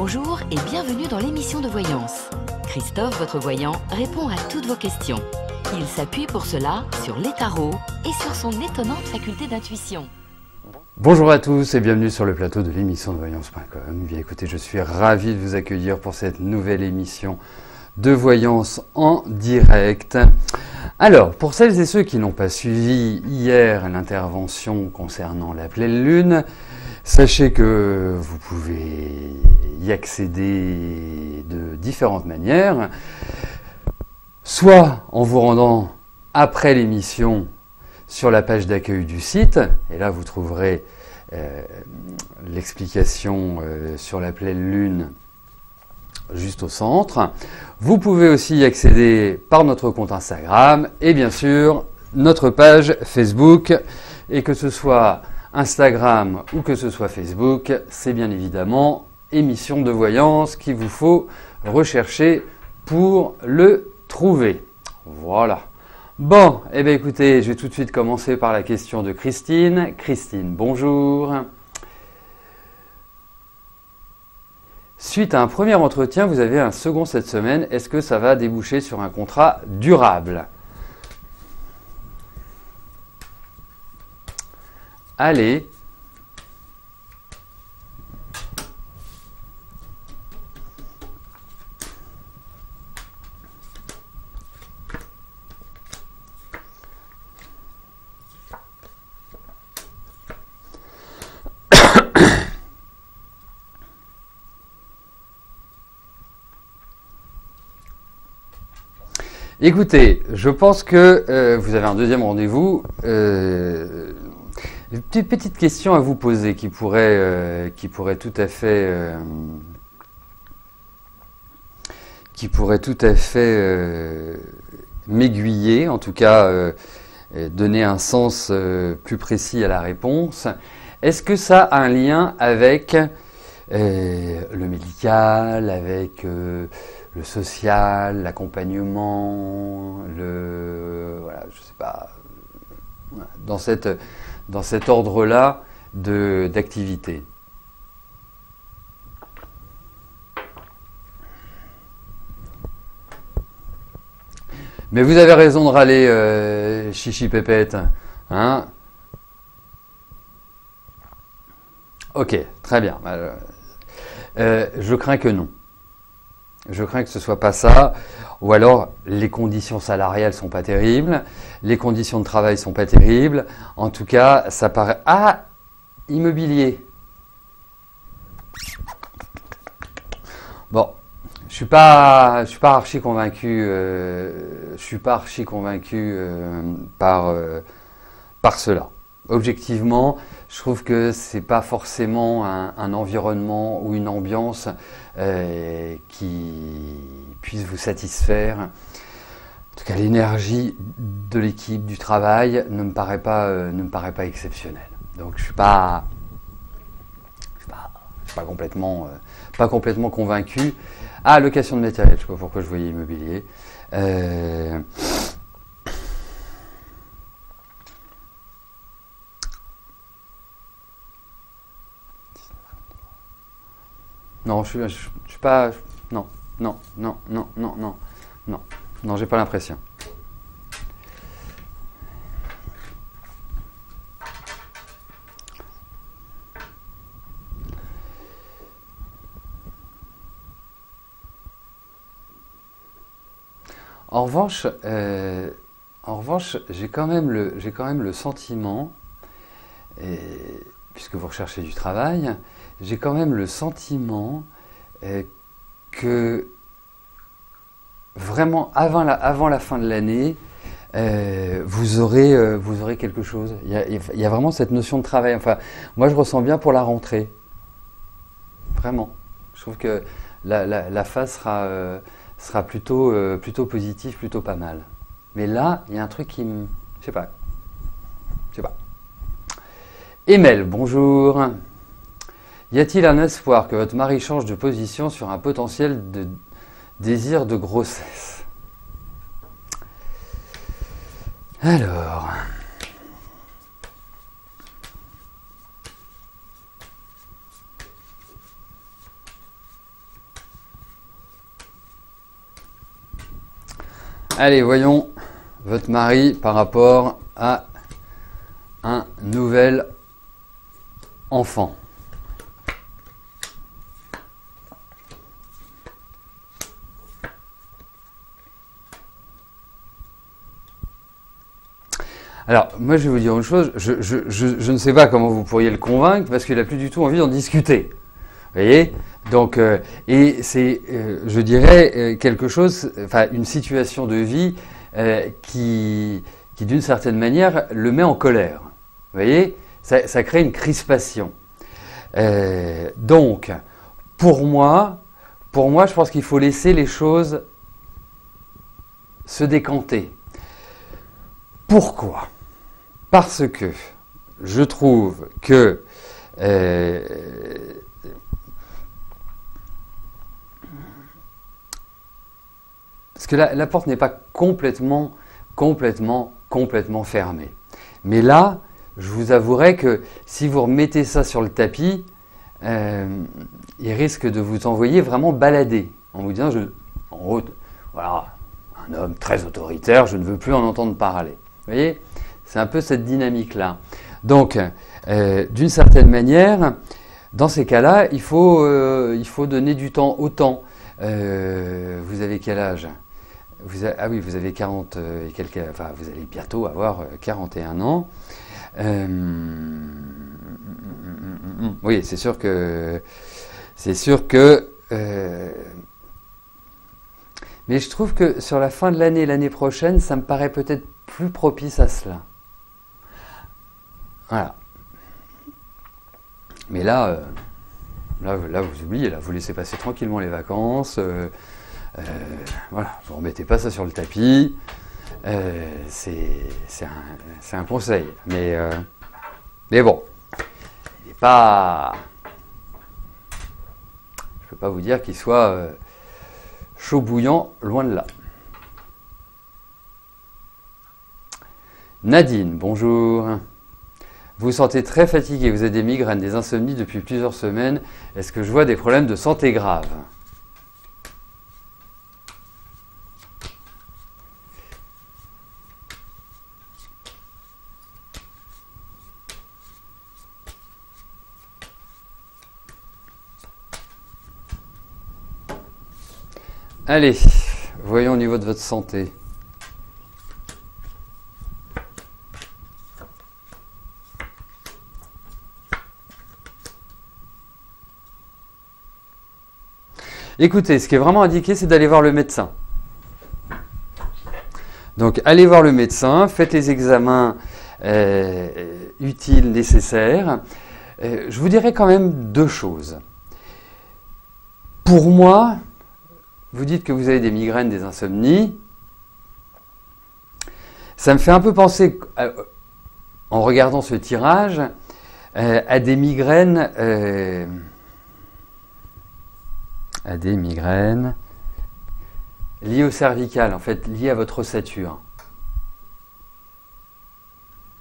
Bonjour et bienvenue dans l'émission de voyance. Christophe, votre voyant, répond à toutes vos questions. Il s'appuie pour cela sur les tarots et sur son étonnante faculté d'intuition. Bonjour à tous et bienvenue sur le plateau de l'émission de voyance.com. Bien écoutez, je suis ravi de vous accueillir pour cette nouvelle émission de voyance en direct. Alors, pour celles et ceux qui n'ont pas suivi hier l'intervention concernant la pleine lune, sachez que vous pouvez y accéder de différentes manières, soit en vous rendant après l'émission sur la page d'accueil du site, et là vous trouverez l'explication sur la pleine lune juste au centre. Vous pouvez aussi y accéder par notre compte Instagram et bien sûr notre page Facebook, et que ce soit Instagram ou que ce soit Facebook, c'est bien évidemment émission de voyance qu'il vous faut rechercher pour le trouver. Voilà. Bon, eh bien écoutez, je vais tout de suite commencer par la question de Christine. Christine, bonjour. Suite à un premier entretien, vous avez un second cette semaine. Est-ce que ça va déboucher sur un contrat durable? Allez. Écoutez, je pense que vous avez un deuxième rendez-vous. Une petite question à vous poser qui pourrait tout à fait, m'aiguiller, en tout cas donner un sens plus précis à la réponse. Est-ce que ça a un lien avec le médical, avec le social, l'accompagnement, voilà, je sais pas, dans cet ordre-là d'activité. Mais vous avez raison de râler, chichi pépette, hein? Ok, très bien. Je crains que non. Je crains que ce soit pas ça, ou alors les conditions salariales sont pas terribles, les conditions de travail sont pas terribles. En tout cas, ça paraît... Ah, immobilier. Bon, je suis pas archi convaincu. Par cela. Objectivement, je trouve que c'est pas forcément un environnement ou une ambiance qui puisse vous satisfaire. En tout cas, l'énergie de l'équipe, du travail, ne me paraît pas exceptionnelle. Donc, je suis pas complètement convaincu. Ah, location de matériel. Je sais pas pourquoi je voyais immobilier. Non, je suis pas. Non, j'ai pas l'impression. En revanche, j'ai quand même le sentiment, puisque vous recherchez du travail, j'ai quand même le sentiment que vraiment avant la fin de l'année, vous aurez quelque chose. Il y a vraiment cette notion de travail. Enfin, moi je ressens bien pour la rentrée. Vraiment. Je trouve que la phase sera plutôt positive, plutôt pas mal. Mais là, il y a un truc qui me... Je sais pas. Emel, bonjour. Y a-t-il un espoir que votre mari change de position sur un potentiel de désir de grossesse? Alors... Allez, voyons votre mari par rapport à un nouvel enfant. Alors, moi, je vais vous dire une chose, je ne sais pas comment vous pourriez le convaincre, parce qu'il n'a plus du tout envie d'en discuter. Vous voyez? Donc, et c'est, je dirais, quelque chose, enfin, une situation de vie qui d'une certaine manière, le met en colère. Vous voyez? Ça crée une crispation. Donc, pour moi, je pense qu'il faut laisser les choses se décanter. Pourquoi? Parce que je trouve que parce que la porte n'est pas complètement fermée. Mais là, je vous avouerai que si vous remettez ça sur le tapis, il risque de vous envoyer vraiment balader en vous disant, en gros, voilà, un homme très autoritaire, je ne veux plus en entendre parler. Vous voyez? C'est un peu cette dynamique-là. Donc, d'une certaine manière, dans ces cas-là, il faut donner du temps au temps. Vous avez quel âge? Ah oui, vous avez 40 et quelques, enfin, vous allez bientôt avoir 41 ans. Oui, c'est sûr que mais je trouve que sur la fin de l'année prochaine, ça me paraît peut-être plus propice à cela. Voilà. Mais là, vous oubliez, là, vous laissez passer tranquillement les vacances. Voilà, vous ne remettez pas ça sur le tapis. C'est un conseil. Mais bon, il n'est pas. Je ne peux pas vous dire qu'il soit chaud bouillant, loin de là. Nadine, bonjour. Vous vous sentez très fatigué, vous avez des migraines, des insomnies depuis plusieurs semaines. Est-ce que je vois des problèmes de santé graves? Allez, voyons au niveau de votre santé. Écoutez, ce qui est vraiment indiqué, c'est d'aller voir le médecin. Donc, allez voir le médecin, faites les examens utiles, nécessaires. Je vous dirais quand même deux choses. Pour moi, vous dites que vous avez des migraines, des insomnies. Ça me fait un peu penser, en regardant ce tirage, à des migraines liées au cervical, en fait, liées à votre ossature.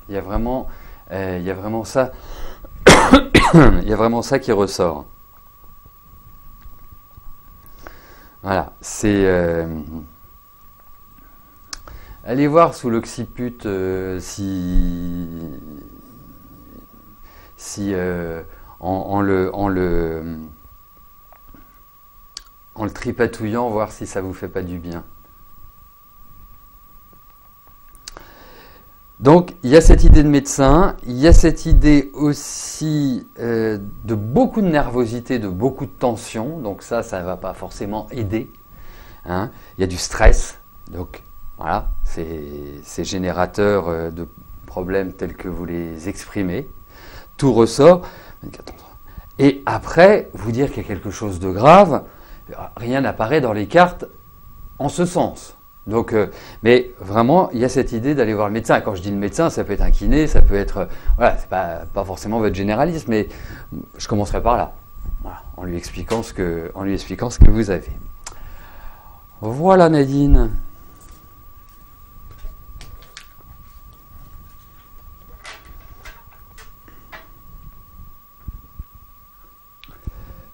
Il y a vraiment ça, il y a vraiment ça qui ressort. Voilà, c'est allez voir sous l'occiput si en le tripatouillant, voir si ça vous fait pas du bien. Donc, il y a cette idée de médecin, il y a cette idée aussi de beaucoup de nervosité, de beaucoup de tension. Donc ça ne va pas forcément aider. Hein. Il y a du stress. Donc, voilà, c'est générateur de problèmes tels que vous les exprimez. Tout ressort. Et après, vous dire qu'il y a quelque chose de grave, rien n'apparaît dans les cartes en ce sens. Donc, mais vraiment, il y a cette idée d'aller voir le médecin. Quand je dis le médecin, ça peut être un kiné, ça peut être, voilà, c'est pas forcément votre généraliste, mais je commencerai par là, voilà, en lui expliquant ce que vous avez. Voilà Nadine.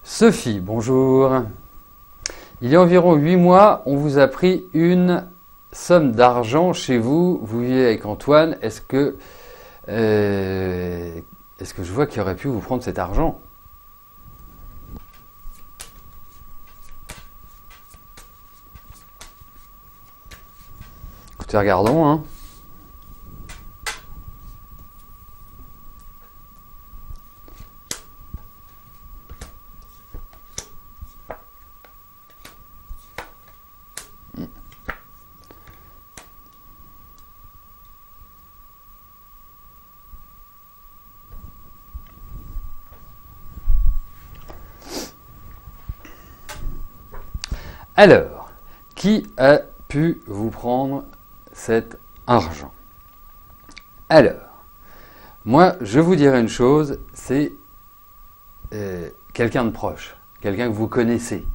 Sophie, bonjour. Il y a environ 8 mois, on vous a pris une somme d'argent chez vous. Vous vivez avec Antoine. Est-ce que je vois qu'il aurait pu vous prendre cet argent? Écoutez, regardons, hein. Alors, qui a pu vous prendre cet argent? Alors, moi, je vous dirais une chose, c'est quelqu'un de proche, quelqu'un que vous connaissez.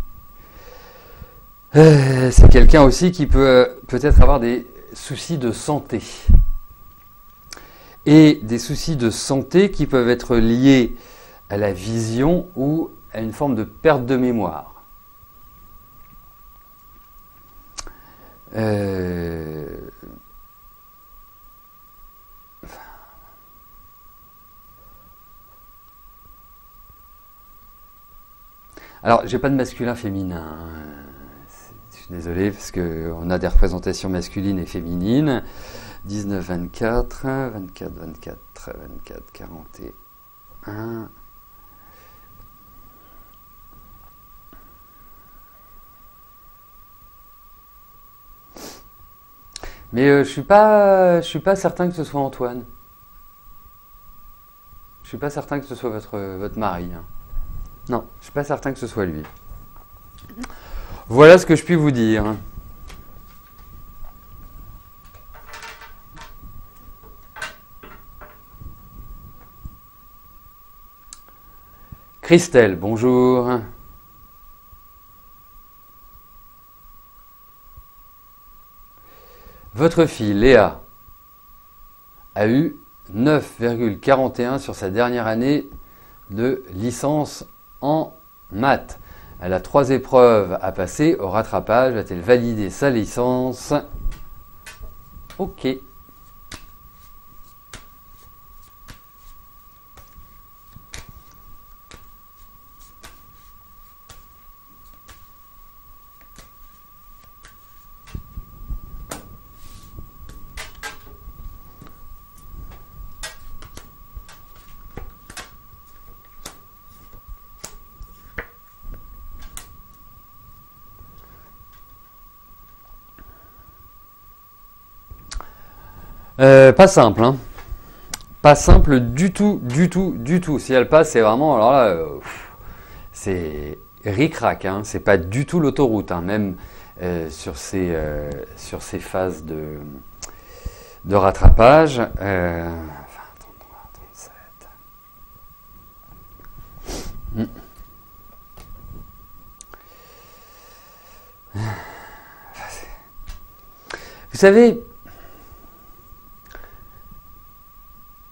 C'est quelqu'un aussi qui peut peut-être avoir des soucis de santé. Et des soucis de santé qui peuvent être liés à la vision ou à une forme de perte de mémoire. Alors, j'ai pas de masculin féminin. Je suis désolé parce qu'on a des représentations masculines et féminines. 19, 24, 24, 24, 24, 41. Mais je suis pas certain que ce soit Antoine. Je suis pas certain que ce soit votre mari. Hein. Non, je suis pas certain que ce soit lui. Voilà ce que je puis vous dire. Christelle, bonjour. Votre fille Léa a eu 9,41 sur sa dernière année de licence en maths. Elle a 3 épreuves à passer au rattrapage. Va-t-elle valider sa licence? Ok. Pas simple, hein. Pas simple du tout, du tout, du tout. Si elle passe, c'est vraiment, alors là, c'est ric-rac, hein. C'est pas du tout l'autoroute, hein. Même sur ces phases de rattrapage. 20, 33, 37. Vous savez,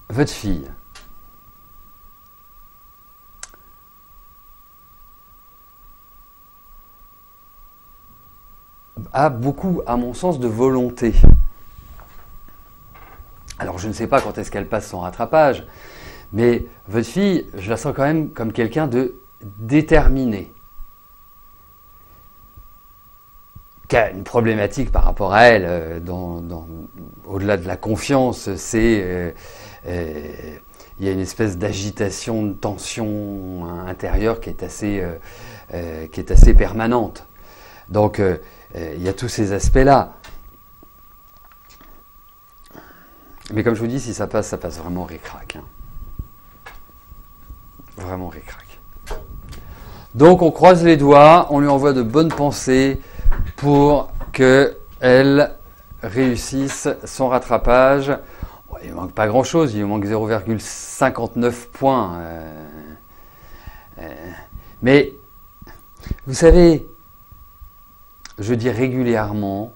votre fille a beaucoup, à mon sens, de volonté. Alors, je ne sais pas quand est-ce qu'elle passe son rattrapage, mais votre fille, je la sens quand même comme quelqu'un de déterminé, qui a une problématique par rapport à elle, au-delà de la confiance, c'est il y a une espèce d'agitation, de tension intérieure qui est assez permanente. Donc, il y a tous ces aspects-là. Mais comme je vous dis, si ça passe vraiment ric-rac. Hein. Vraiment ric-rac. Donc, on croise les doigts, on lui envoie de bonnes pensées pour qu'elle réussisse son rattrapage. Bon, il ne manque pas grand-chose, il lui manque 0,59 points. Mais, vous savez, je dis régulièrement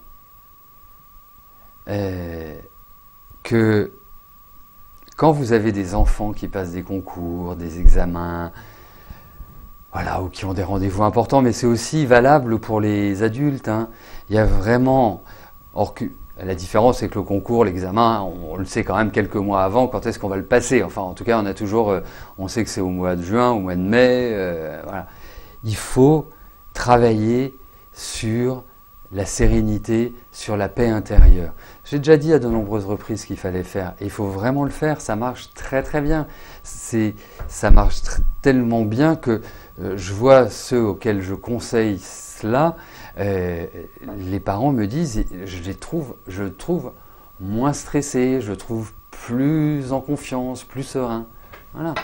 que quand vous avez des enfants qui passent des concours, des examens, voilà, ou qui ont des rendez-vous importants, mais c'est aussi valable pour les adultes, hein. Il y a vraiment, Or, la différence, c'est que le concours, l'examen, on le sait quand même quelques mois avant quand est-ce qu'on va le passer. Enfin, en tout cas, on sait que c'est au mois de juin, au mois de mai. Voilà. Il faut travailler sur la sérénité, sur la paix intérieure. J'ai déjà dit à de nombreuses reprises qu'il fallait faire. Et il faut vraiment le faire. Ça marche très très bien. Ça marche tellement bien que je vois ceux auxquels je conseille cela. Les parents me disent, je le trouve moins stressé, je le trouve plus en confiance, plus serein. Voilà.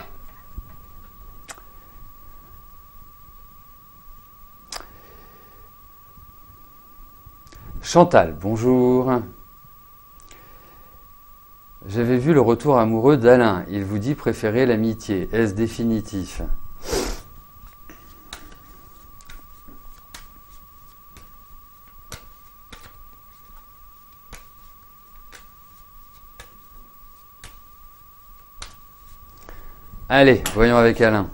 Chantal, bonjour. J'avais vu le retour amoureux d'Alain. Il vous dit préférer l'amitié. Est-ce définitif ? Allez, voyons avec Alain.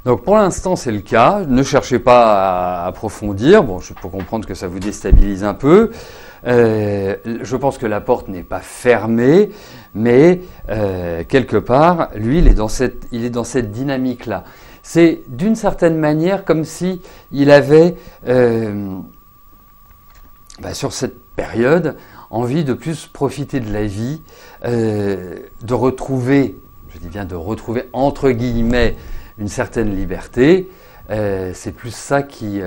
Donc pour l'instant c'est le cas, ne cherchez pas à approfondir, bon je peux comprendre que ça vous déstabilise un peu, je pense que la porte n'est pas fermée, mais quelque part, lui il est dans cette dynamique-là. C'est d'une certaine manière comme si il avait, sur cette période, envie de plus profiter de la vie, de retrouver, je dis bien de retrouver entre guillemets, une certaine liberté, c'est plus ça qui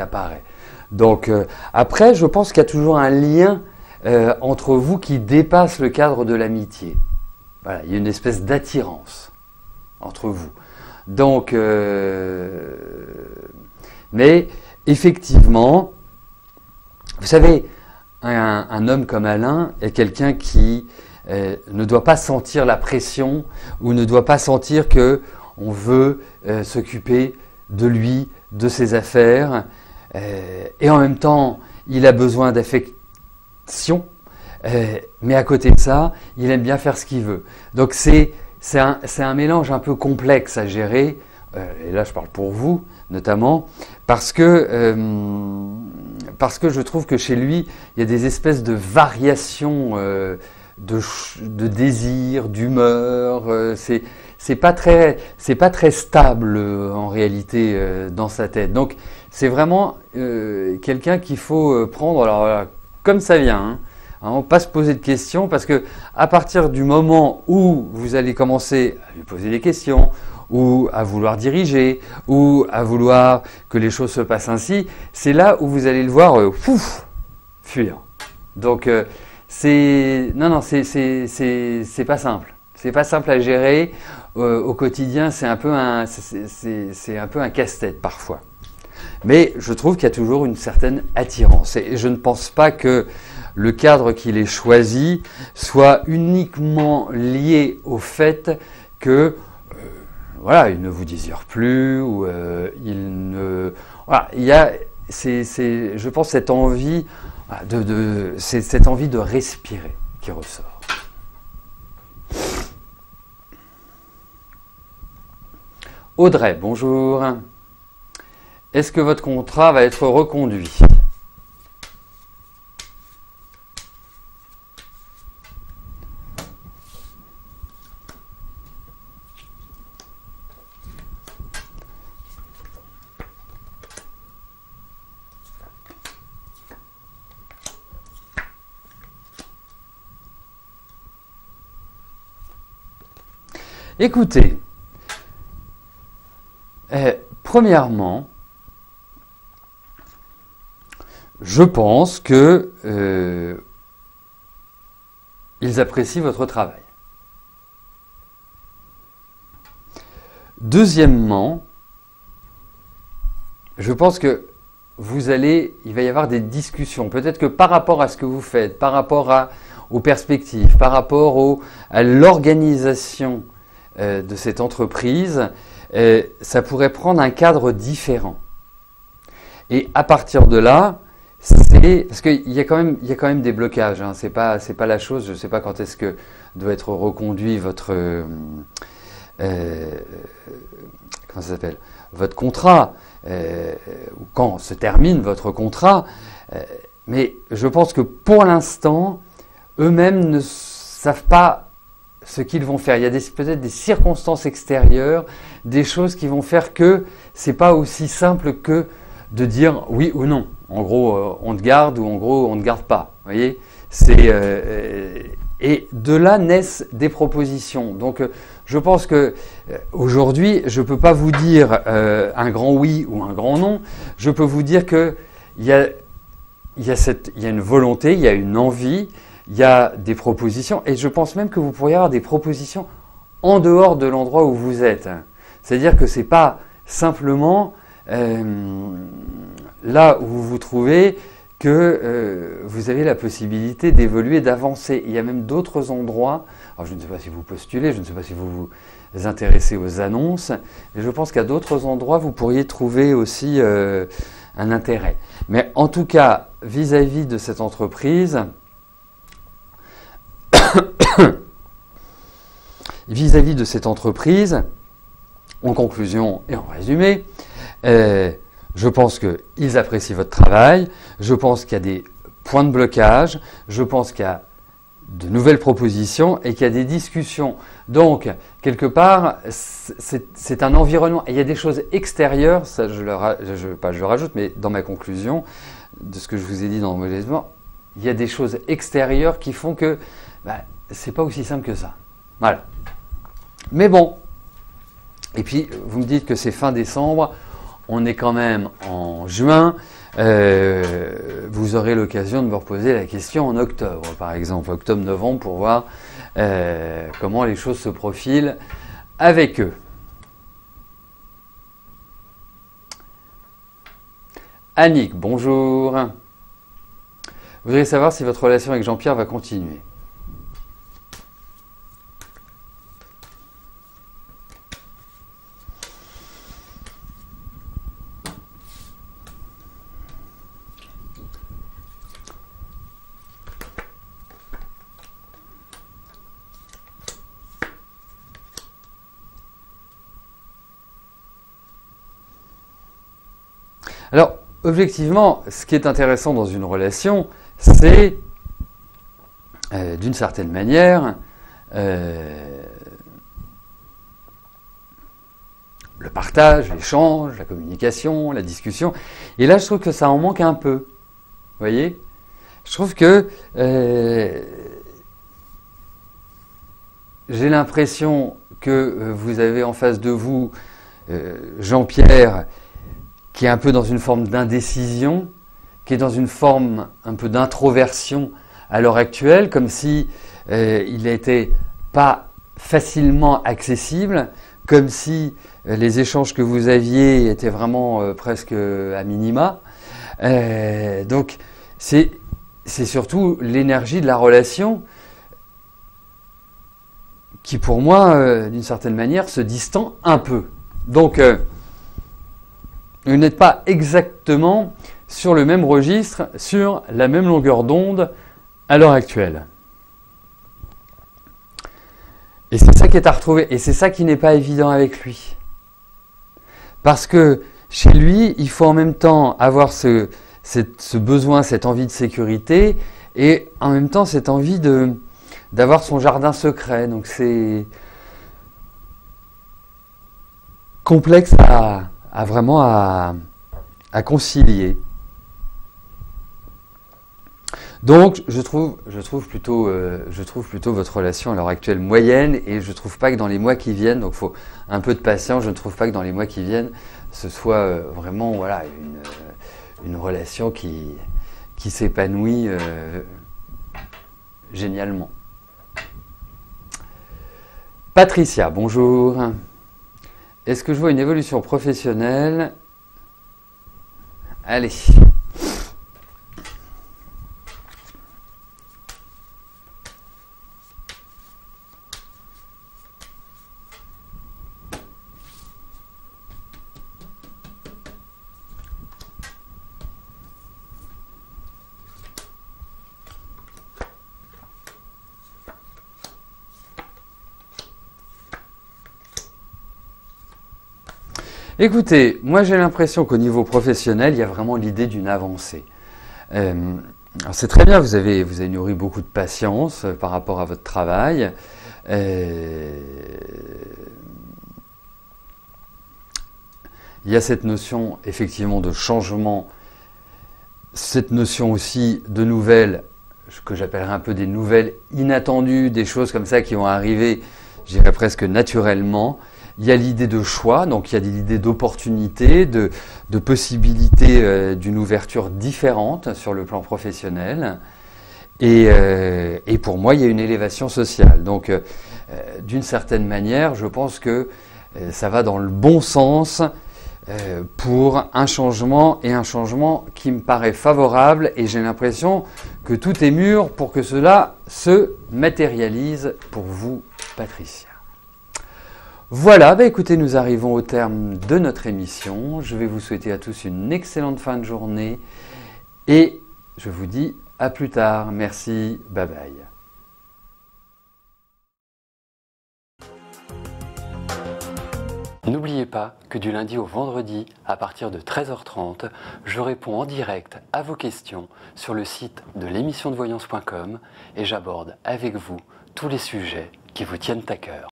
apparaît. Donc après, je pense qu'il y a toujours un lien entre vous qui dépasse le cadre de l'amitié. Voilà, il y a une espèce d'attirance entre vous. Donc, mais effectivement, vous savez, un homme comme Alain est quelqu'un qui ne doit pas sentir la pression ou ne doit pas sentir que on veut s'occuper de lui, de ses affaires, et en même temps, il a besoin d'affection, mais à côté de ça, il aime bien faire ce qu'il veut. Donc c'est un mélange un peu complexe à gérer, et là je parle pour vous notamment, parce que je trouve que chez lui, il y a des espèces de variations de désir, d'humeur, c'est pas très stable en réalité dans sa tête. Donc c'est vraiment quelqu'un qu'il faut prendre alors, comme ça vient, hein, pas se poser de questions, parce que à partir du moment où vous allez commencer à lui poser des questions, ou à vouloir diriger, ou à vouloir que les choses se passent ainsi, c'est là où vous allez le voir fuir. Donc c'est pas simple. C'est pas simple à gérer au quotidien. C'est un peu un casse-tête parfois. Mais je trouve qu'il y a toujours une certaine attirance. Et je ne pense pas que le cadre qu'il ait choisi soit uniquement lié au fait que il ne vous désire plus, ou il ne... Voilà, il y a, je pense, cette envie cette envie de respirer qui ressort. Audrey, bonjour. Est-ce que votre contrat va être reconduit ? Écoutez, premièrement, je pense que ils apprécient votre travail. Deuxièmement, je pense que il va y avoir des discussions. Peut-être que par rapport à ce que vous faites, par rapport aux perspectives, par rapport à l'organisation de cette entreprise, ça pourrait prendre un cadre différent. Et à partir de là, parce qu'il y a quand même des blocages. Hein. C'est pas la chose. Je ne sais pas quand est-ce que doit être reconduit votre comment ça s'appelle, votre contrat, ou quand se termine votre contrat. Mais je pense que pour l'instant, eux-mêmes ne savent pas ce qu'ils vont faire. Il y a peut-être des circonstances extérieures, des choses qui vont faire que c'est pas aussi simple que de dire oui ou non. En gros, on te garde ou en gros, on ne te garde pas. Vous voyez, et de là naissent des propositions. Donc, je pense que aujourd'hui, je ne peux pas vous dire un grand oui ou un grand non. Je peux vous dire que il y a une volonté, il y a une envie, il y a des propositions, et je pense même que vous pourriez avoir des propositions en dehors de l'endroit où vous êtes. C'est-à-dire que ce n'est pas simplement là où vous vous trouvez que vous avez la possibilité d'évoluer, d'avancer. Il y a même d'autres endroits, alors je ne sais pas si vous postulez, je ne sais pas si vous vous intéressez aux annonces, mais je pense qu'à d'autres endroits, vous pourriez trouver aussi un intérêt. Mais en tout cas, vis-à-vis de cette entreprise, en conclusion et en résumé, je pense qu'ils apprécient votre travail, je pense qu'il y a des points de blocage, je pense qu'il y a de nouvelles propositions et qu'il y a des discussions. Donc, quelque part, c'est un environnement. Et il y a des choses extérieures, ça je le rajoute, mais dans ma conclusion de ce que je vous ai dit dans le modèlement, il y a des choses extérieures qui font que c'est pas aussi simple que ça. Voilà. Mais bon, et puis vous me dites que c'est fin décembre, on est quand même en juin, vous aurez l'occasion de me reposer la question en octobre, par exemple, octobre-novembre, pour voir comment les choses se profilent avec eux. Annick, bonjour. Vous voudriez savoir si votre relation avec Jean-Pierre va continuer. Alors, objectivement, ce qui est intéressant dans une relation, c'est, d'une certaine manière, le partage, l'échange, la communication, la discussion. Et là, je trouve que ça en manque un peu. Vous voyez ? Je trouve que j'ai l'impression que vous avez en face de vous Jean-Pierre, qui est un peu dans une forme d'indécision, qui est dans une forme un peu d'introversion à l'heure actuelle, comme si il n'était pas facilement accessible, comme si les échanges que vous aviez étaient vraiment presque à minima. Donc c'est surtout l'énergie de la relation qui, pour moi, d'une certaine manière, se distend un peu. Donc vous n'êtes pas exactement sur le même registre, sur la même longueur d'onde à l'heure actuelle. Et c'est ça qui est à retrouver, et c'est ça qui n'est pas évident avec lui. Parce que chez lui, il faut en même temps avoir ce besoin, cette envie de sécurité, et en même temps cette envie d'avoir son jardin secret. Donc c'est complexe à concilier. Donc je trouve plutôt votre relation à l'heure actuelle moyenne, et je ne trouve pas que dans les mois qui viennent, donc il faut un peu de patience, je ne trouve pas que dans les mois qui viennent ce soit vraiment une relation qui s'épanouit génialement. Patricia, bonjour. Est-ce que je vois une évolution professionnelle? Allez. Écoutez, moi j'ai l'impression qu'au niveau professionnel, il y a vraiment l'idée d'une avancée. C'est très bien, vous avez nourri beaucoup de patience par rapport à votre travail. Il y a cette notion effectivement de changement, cette notion aussi de nouvelles, que j'appellerais un peu des nouvelles inattendues, des choses comme ça qui vont arriver, je dirais presque naturellement. Il y a l'idée de choix, donc il y a l'idée d'opportunité, de possibilité d'une ouverture différente sur le plan professionnel. Et pour moi, il y a une élévation sociale. Donc, d'une certaine manière, je pense que ça va dans le bon sens pour un changement, et un changement qui me paraît favorable. Et j'ai l'impression que tout est mûr pour que cela se matérialise pour vous, Patricia. Voilà, écoutez, nous arrivons au terme de notre émission. Je vais vous souhaiter à tous une excellente fin de journée et je vous dis à plus tard. Merci, bye bye. N'oubliez pas que du lundi au vendredi, à partir de 13h30, je réponds en direct à vos questions sur le site de l'émissiondevoyance.com et j'aborde avec vous tous les sujets qui vous tiennent à cœur.